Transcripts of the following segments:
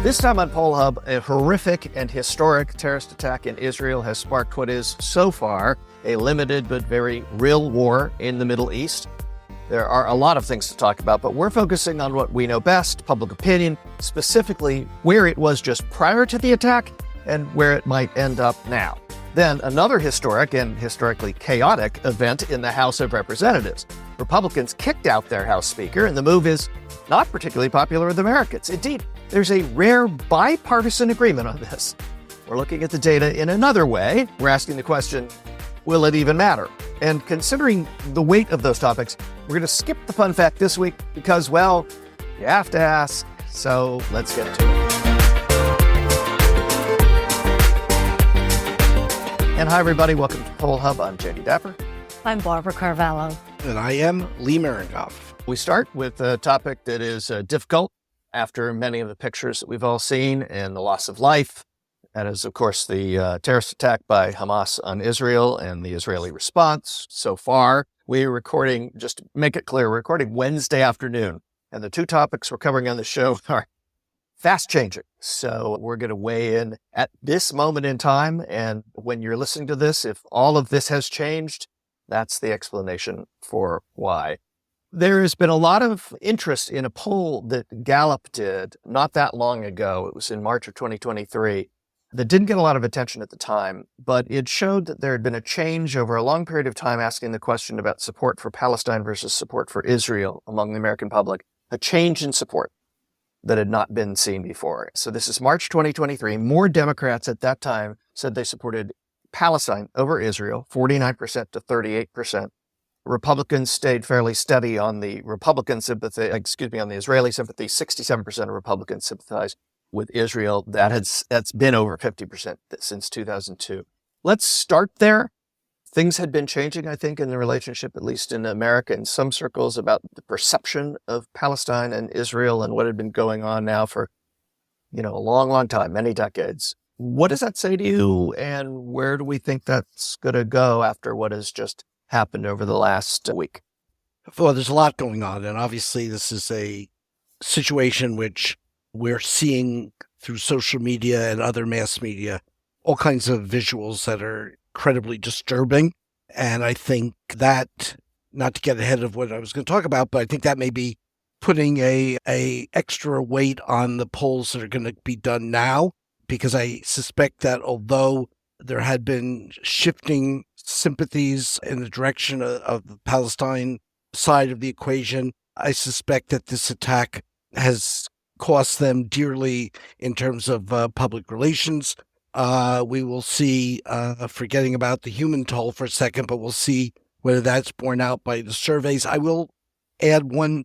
This time on Poll Hub, a horrific and historic terrorist attack in Israel has sparked what is, so far, a limited but very real war in the Middle East. There are a lot of things to talk about, but we're focusing on what we know best, public opinion, specifically where it was just prior to the attack and where it might end up now. Then another historic and historically chaotic event in the House of Representatives. Republicans kicked out their House Speaker, and the move is not particularly popular with Americans. Indeed, there's a rare bipartisan agreement on this. We're looking at the data in another way. We're asking the question, will it even matter? And considering the weight of those topics, we're going to skip the fun fact this week because, well, you have to ask. So let's get to it. And hi, everybody. Welcome to Poll Hub. I'm JD Dapper. I'm Barbara Carvalho. And I am Lee Maringoff. We start with a topic that is difficult after many of the pictures that we've all seen and the loss of life. That is, of course, the terrorist attack by Hamas on Israel and the Israeli response. So far, we're recording, just to make it clear, we're recording Wednesday afternoon. And the two topics we're covering on the show are fast changing. So we're going to weigh in at this moment in time. And when you're listening to this, if all of this has changed, that's the explanation for why. There has been a lot of interest in a poll that Gallup did not that long ago. It was in March of 2023. That didn't get a lot of attention at the time, but it showed that there had been a change over a long period of time asking the question about support for Palestine versus support for Israel among the American public, a change in support that had not been seen before. So this is March 2023. More Democrats at that time said they supported Palestine over Israel, 49% to 38%. Republicans stayed fairly steady on the Republican sympathy, on the Israeli sympathy. 67% of Republicans sympathize with Israel. That's been over 50% since 2002. Let's start there. Things had been changing, I think, in the relationship, at least in America, in some circles, about the perception of Palestine and Israel and what had been going on now for, a long, long time, many decades. What does that say to you, and where do we think that's going to go after what has just happened over the last week? Well, there's a lot going on, and obviously this is a situation which we're seeing through social media and other mass media, all kinds of visuals that are incredibly disturbing. And I think that, not to get ahead of what I was going to talk about, but I think that may be putting a extra weight on the polls that are going to be done now, because I suspect that although there had been shifting sympathies in the direction of the Palestine side of the equation, I suspect that this attack has cost them dearly in terms of public relations. We will see, forgetting about the human toll for a second, but we'll see whether that's borne out by the surveys. I will add one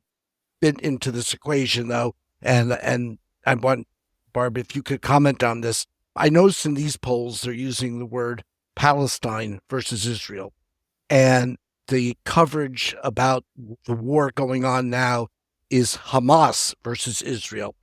bit into this equation, though, and I want, Barb, if you could comment on this. I noticed in these polls they're using the word Palestine versus Israel, and the coverage about the war going on now is Hamas versus Israel.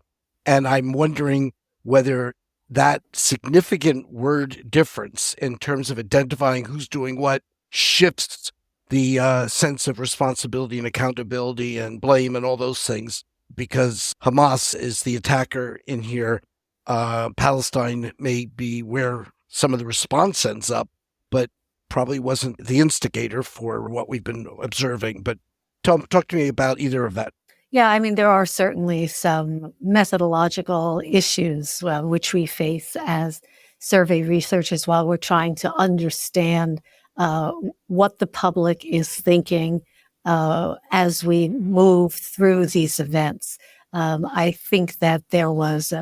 And I'm wondering whether that significant word difference in terms of identifying who's doing what shifts the sense of responsibility and accountability and blame and all those things, because Hamas is the attacker in here. Palestine may be where some of the response ends up, but probably wasn't the instigator for what we've been observing. But talk to me about either of that. Yeah, I mean, there are certainly some methodological issues which we face as survey researchers while we're trying to understand what the public is thinking as we move through these events. I think that there was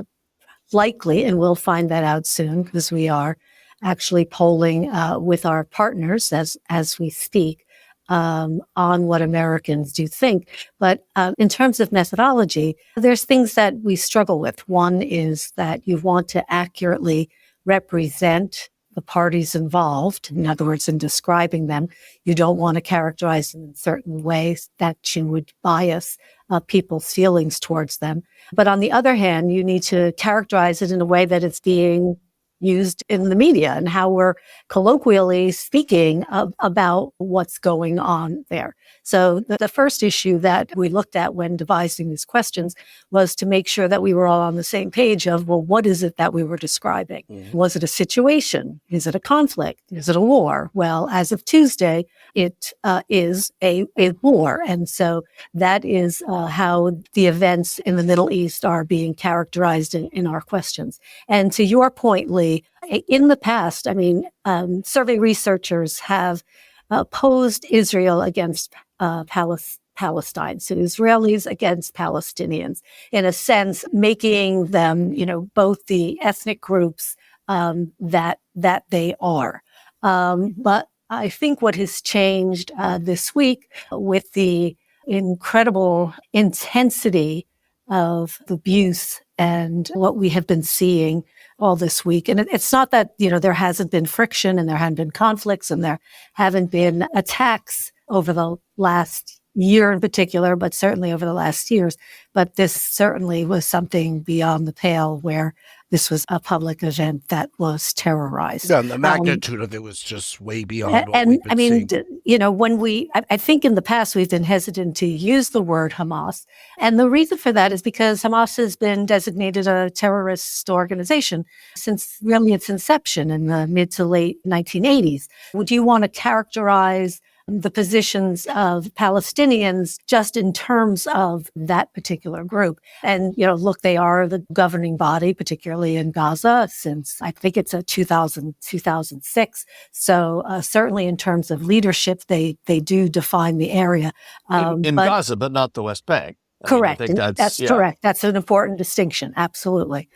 likely, and we'll find that out soon because we are actually polling with our partners as we speak on what Americans do think. But in terms of methodology, there's things that we struggle with. One is that you want to accurately represent the parties involved. In other words, in describing them, you don't want to characterize them in certain ways that you would bias people's feelings towards them. But on the other hand, you need to characterize it in a way that it's being used in the media and how we're colloquially speaking about what's going on there. So the first issue that we looked at when devising these questions was to make sure that we were all on the same page of, well, what is it that we were describing? Was it a situation? Is it a conflict? Is it a war? Well, as of Tuesday, it is a war. And so that is how the events in the Middle East are being characterized in our questions. And to your point, Lee, in the past, I mean, survey researchers have posed Israel against Palestine, so Israelis against Palestinians, in a sense, making them, both the ethnic groups that they are. But I think what has changed this week with the incredible intensity of abuse and what we have been seeing all this week. And it's not that, there hasn't been friction and there haven't been conflicts and there haven't been attacks over the last year in particular, but certainly over the last years. But this certainly was something beyond the pale where this was a public event that was terrorized. Yeah, and the magnitude of it was just way beyond what we've been seeing. I think in the past we've been hesitant to use the word Hamas. And the reason for that is because Hamas has been designated a terrorist organization since really its inception in the mid to late 1980s. Would you want to characterize the positions of Palestinians just in terms of that particular group? And, look, they are the governing body, particularly in Gaza, since I think it's 2006. So certainly in terms of leadership, they do define the area. In Gaza, but not the West Bank. Correct. That's correct. That's an important distinction. Absolutely.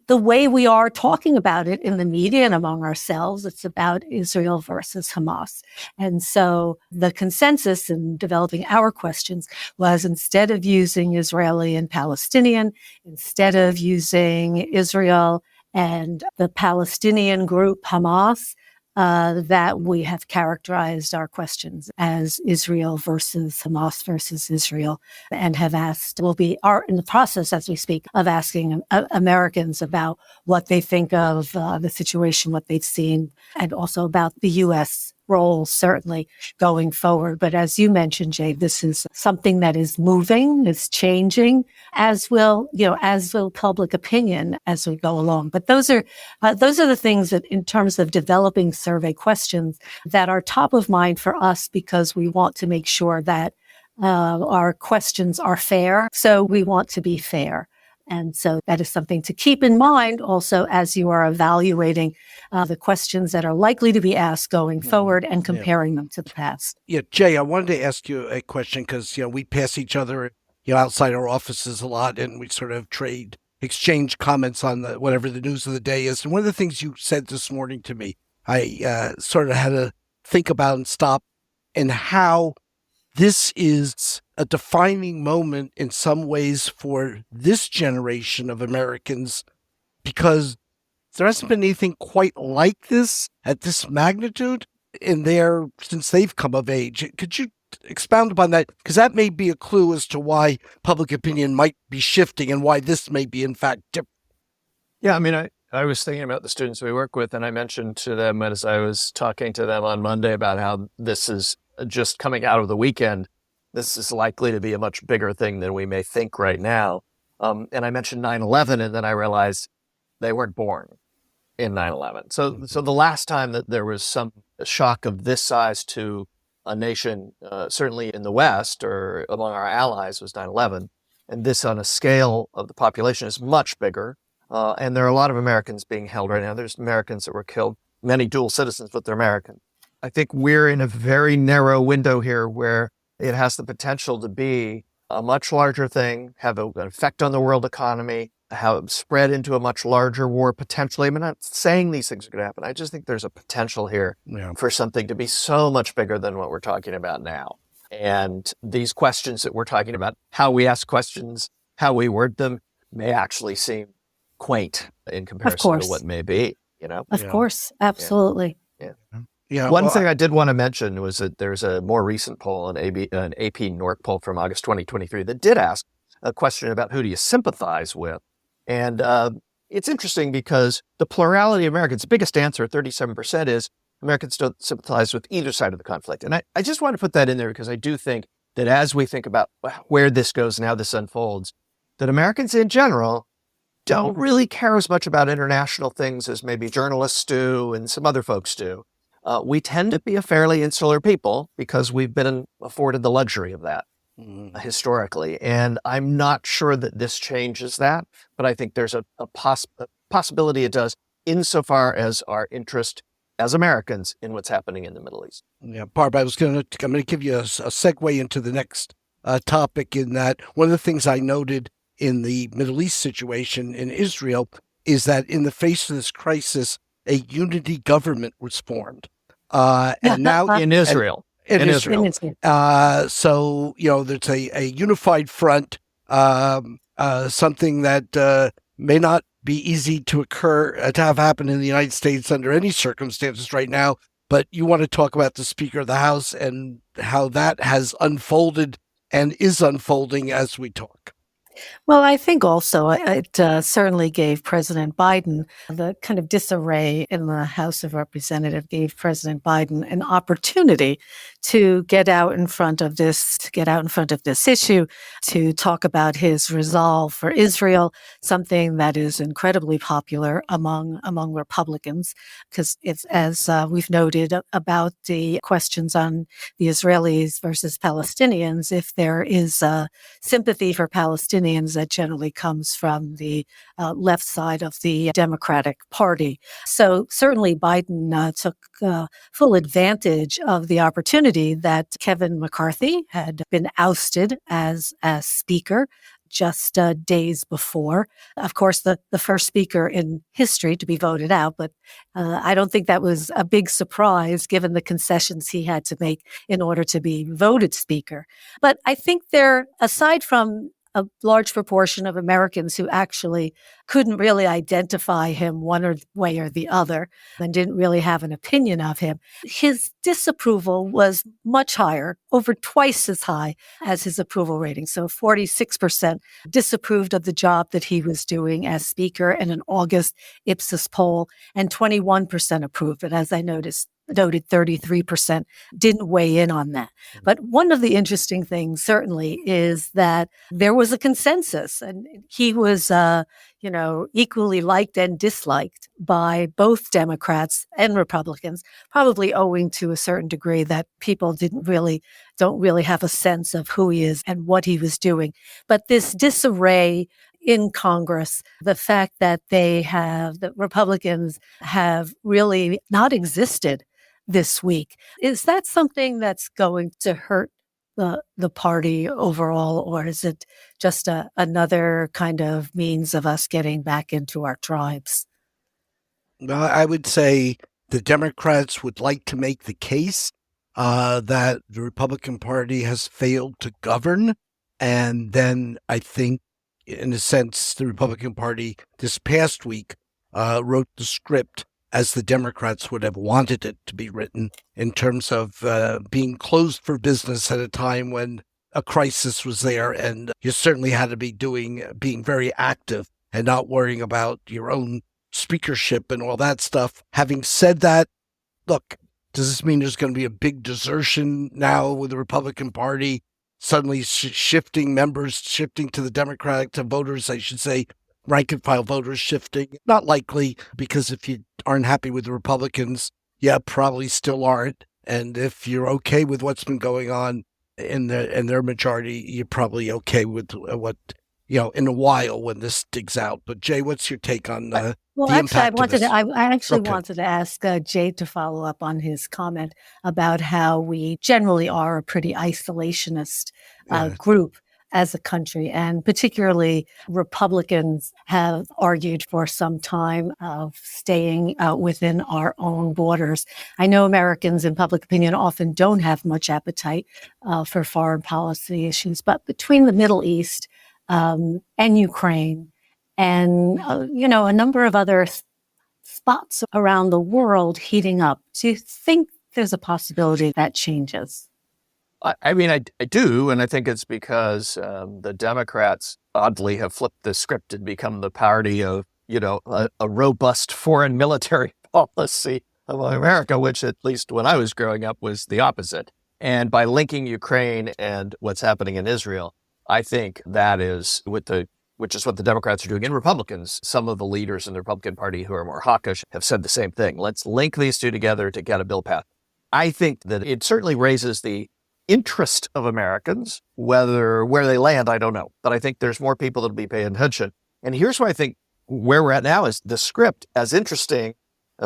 The way we are talking about it in the media and among ourselves, it's about Israel versus Hamas. And so the consensus in developing our questions was, instead of using Israeli and Palestinian, instead of using Israel and the Palestinian group Hamas, that we have characterized our questions as Israel versus Hamas versus Israel, and have asked, are in the process as we speak of asking Americans about what they think of the situation, what they've seen, and also about the U.S. role, certainly going forward. But as you mentioned, Jay, this is something that is moving, is changing, as will public opinion as we go along. But those are the things that, in terms of developing survey questions, that are top of mind for us, because we want to make sure that our questions are fair. So we want to be fair. And so that is something to keep in mind also as you are evaluating the questions that are likely to be asked going forward and comparing them to the past. Yeah, Jay, I wanted to ask you a question because, we pass each other, outside our offices a lot, and we sort of exchange comments on whatever the news of the day is. And one of the things you said this morning to me, I sort of had to think about and stop, and how this is a defining moment in some ways for this generation of Americans, because there hasn't been anything quite like this at this magnitude since they've come of age. Could you expound upon that? Because that may be a clue as to why public opinion might be shifting and why this may be in fact different. Yeah, I mean, I was thinking about the students we work with, and I mentioned to them as I was talking to them on Monday about how this is just coming out of the weekend. This is likely to be a much bigger thing than we may think right now. And I mentioned 9/11, and then I realized they weren't born in 9/11. So the last time that there was some shock of this size to a nation, certainly in the West or among our allies, was 9/11. And this, on a scale of the population, is much bigger. And there are a lot of Americans being held right now. There's Americans that were killed, many dual citizens, but they're American. I think we're in a very narrow window here where it has the potential to be a much larger thing, have an effect on the world economy, have spread into a much larger war potentially. I'm not saying these things are going to happen. I just think there's a potential here for something to be so much bigger than what we're talking about now. And these questions that we're talking about, how we ask questions, how we word them, may actually seem quaint in comparison to what may be, Of course. Absolutely. Yeah. One thing I did want to mention was that there's a more recent poll, an AP NORC poll from August 2023, that did ask a question about who do you sympathize with. And it's interesting because the plurality of Americans, the biggest answer, 37%, is Americans don't sympathize with either side of the conflict. And I just want to put that in there because I do think that as we think about where this goes and how this unfolds, that Americans in general don't really care as much about international things as maybe journalists do and some other folks do. We tend to be a fairly insular people because we've been afforded the luxury of that historically. And I'm not sure that this changes that, but I think there's a possibility it does insofar as our interest as Americans in what's happening in the Middle East. Yeah, Barb, I'm going to give you a segue into the next topic, in that one of the things I noted in the Middle East situation in Israel is that in the face of this crisis, a unity government was formed. And now in Israel. In Israel. So, there's a unified front, something that may not be easy to have happen in the United States under any circumstances right now. But you want to talk about the Speaker of the House and how that has unfolded and is unfolding as we talk. Well, I think also it certainly gave President Biden, the kind of disarray in the House of Representatives gave President Biden an opportunity to get out in front of this issue, to talk about his resolve for Israel, something that is incredibly popular among Republicans, because it's, as we've noted about the questions on the Israelis versus Palestinians, if there is sympathy for Palestinians, that generally comes from the left side of the Democratic Party. So certainly Biden took full advantage of the opportunity that Kevin McCarthy had been ousted as Speaker just days before. Of course, the first speaker in history to be voted out, but I don't think that was a big surprise given the concessions he had to make in order to be voted speaker. But I think aside from a large proportion of Americans who actually couldn't really identify him one way or the other and didn't really have an opinion of him, his disapproval was much higher, over twice as high as his approval rating. So 46% disapproved of the job that he was doing as Speaker in an August Ipsos poll, and 21% approved. And as I noted, 33% didn't weigh in on that. But one of the interesting things certainly is that there was a consensus, and he was, equally liked and disliked by both Democrats and Republicans, probably owing to a certain degree that people don't really have a sense of who he is and what he was doing. But this disarray in Congress, the fact that the Republicans have really not existed this week, is that something that's going to hurt the party overall, or is it just another kind of means of us getting back into our tribes? Well, I would say the Democrats would like to make the case that the Republican Party has failed to govern. And then I think, in a sense, the Republican Party this past week wrote the script as the Democrats would have wanted it to be written, in terms of being closed for business at a time when a crisis was there, and you certainly had to be being very active and not worrying about your own speakership and all that stuff. Having said that, look, does this mean there's going to be a big desertion now with the Republican Party suddenly shifting to the Democratic, to voters, I should say, rank and file voters shifting? Not likely, because if you aren't happy with the Republicans, you probably still aren't. And if you're okay with what's been going on in their majority, you're probably okay with what, in a while when this digs out. But Jay, what's your take on the impact of this? I wanted to ask Jay to follow up on his comment about how we generally are a pretty isolationist group as a country, and particularly Republicans have argued for some time of staying within our own borders. I know Americans in public opinion often don't have much appetite for foreign policy issues, but between the Middle East and Ukraine and, a number of other spots around the world heating up, do you think there's a possibility that changes? I do, and I think it's because the Democrats oddly have flipped the script and become the party of, a robust foreign military policy of America, which at least when I was growing up was the opposite. And by linking Ukraine and what's happening in Israel, I think that is which is what the Democrats are doing. And Republicans, some of the leaders in the Republican Party who are more hawkish have said the same thing. Let's link these two together to get a bill passed. I think that it certainly raises the interest of Americans, where they land, I don't know. But I think there's more people that'll be paying attention. And here's why I think where we're at now is the script, as interesting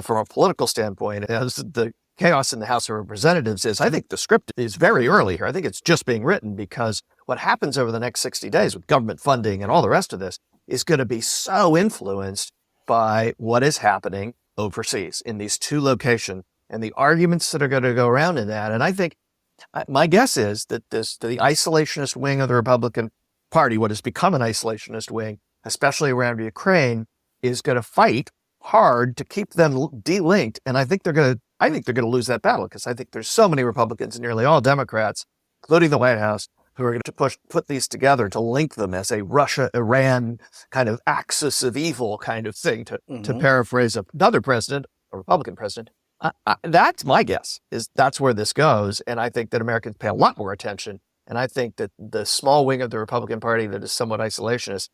from a political standpoint as the chaos in the House of Representatives is. I think the script is very early here. I think it's just being written because what happens over the next 60 days with government funding and all the rest of this is going to be so influenced by what is happening overseas in these two locations and the arguments that are going to go around in that. And I think my guess is that the isolationist wing of the Republican Party, what has become an isolationist wing, especially around Ukraine, is going to fight hard to keep them de-linked. And I think they're going to lose that battle because I think there's so many Republicans and nearly all Democrats, including the White House, who are going to put these together to link them as a Russia-Iran kind of axis of evil kind of thing, to paraphrase another president, a Republican president. That's my guess, is that's where this goes. And I think that Americans pay a lot more attention. And I think that the small wing of the Republican Party that is somewhat isolationist,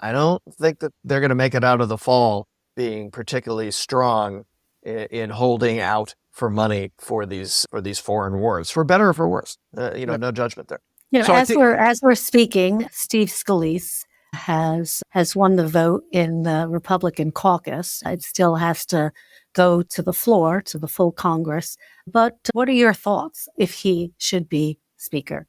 I don't think that they're going to make it out of the fall being particularly strong in holding out for money for these foreign wars, for better or for worse. No judgment there. So as we're speaking, Steve Scalise has won the vote in the Republican caucus. It still has to go to the floor, to the full Congress. But what are your thoughts if he should be Speaker?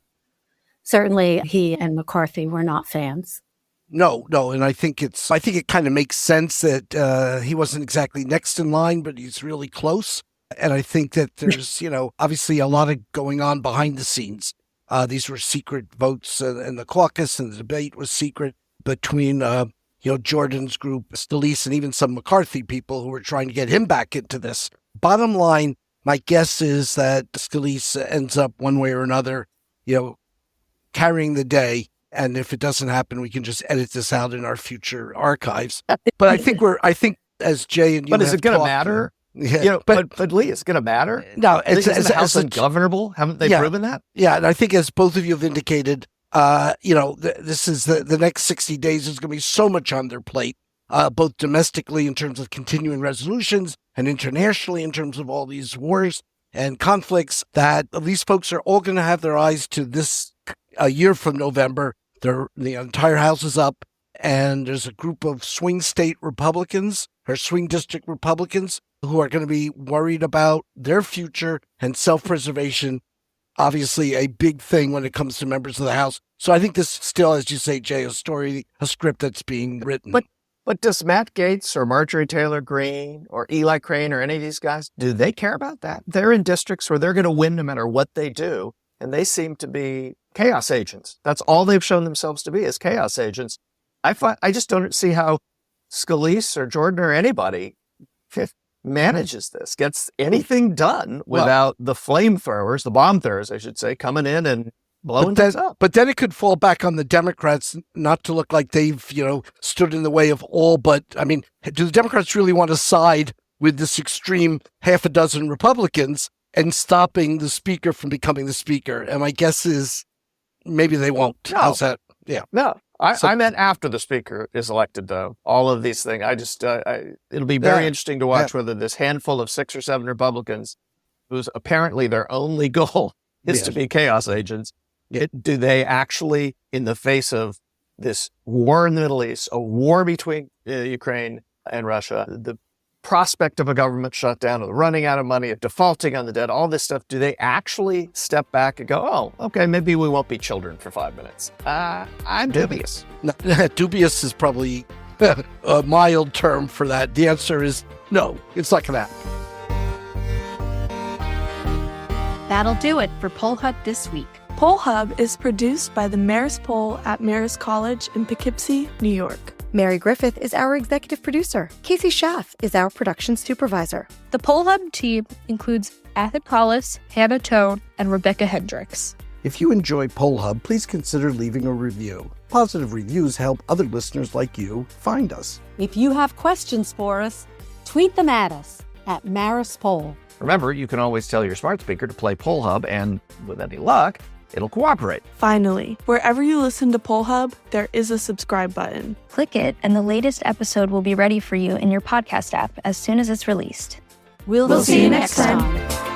Certainly, he and McCarthy were not fans. No, and I think it kind of makes sense that he wasn't exactly next in line, but he's really close. And I think that there's, obviously a lot of going on behind the scenes. These were secret votes in the caucus, and the debate was secret between, Jordan's group, Scalise, and even some McCarthy people who were trying to get him back into this. Bottom line, my guess is that Scalise ends up one way or another, carrying the day. And if it doesn't happen, we can just edit this out in our future archives. But I think as Jay and you, but is it going to matter? Yeah, but Lee, is it going to matter? No, it's the House ungovernable. Haven't they proven that? Yeah, and I think as both of you have indicated, this is the next 60 days is going to be so much on their plate, both domestically in terms of continuing resolutions and internationally in terms of all these wars and conflicts, that these folks are all going to have their eyes to this. A year from November, the entire House is up, and there's a group of swing state Republicans or swing district Republicans who are going to be worried about their future and self-preservation. Obviously, a big thing when it comes to members of the House. So I think this still, as you say, Jay, a script that's being written. But does Matt Gaetz or Marjorie Taylor Greene or Eli Crane or any of these guys, do they care about that? They're in districts where they're going to win no matter what they do, and they seem to be chaos agents. That's all they've shown themselves to be, is chaos agents. I just don't see how Scalise or Jordan or anybody manages this, gets anything done without the flamethrowers, the bomb throwers, I should say, coming in and blowing things up. But then it could fall back on the Democrats not to look like they've, stood in the way of all. But I mean, do the Democrats really want to side with this extreme half a dozen Republicans and stopping the speaker from becoming the speaker? And my guess is maybe they won't. No. How's that? Yeah. No, I meant after the speaker is elected, though. All of these things. It'll be very interesting to watch whether this handful of 6 or 7 Republicans, whose apparently their only goal is to be chaos agents, do they actually, in the face of this war in the Middle East, a war between Ukraine and Russia, the prospect of a government shutdown, of running out of money, of defaulting on the debt, all this stuff, do they actually step back and go, oh, okay, maybe we won't be children for 5 minutes? I'm dubious. No, dubious is probably a mild term for that. The answer is no, it's not going to happen. That'll do it for Poll Hub this week. Poll Hub is produced by the Marist Poll at Marist College in Poughkeepsie, New York. Mary Griffith is our executive producer. Casey Schaff is our production supervisor. The Poll Hub team includes Athen Hollis, Hannah Tone, and Rebecca Hendricks. If you enjoy Poll Hub, please consider leaving a review. Positive reviews help other listeners like you find us. If you have questions for us, tweet them at us at Maris Poll. Remember, you can always tell your smart speaker to play Poll Hub, and with any luck, it'll cooperate. Finally, wherever you listen to Poll Hub, there is a subscribe button. Click it, and the latest episode will be ready for you in your podcast app as soon as it's released. We'll see you next time.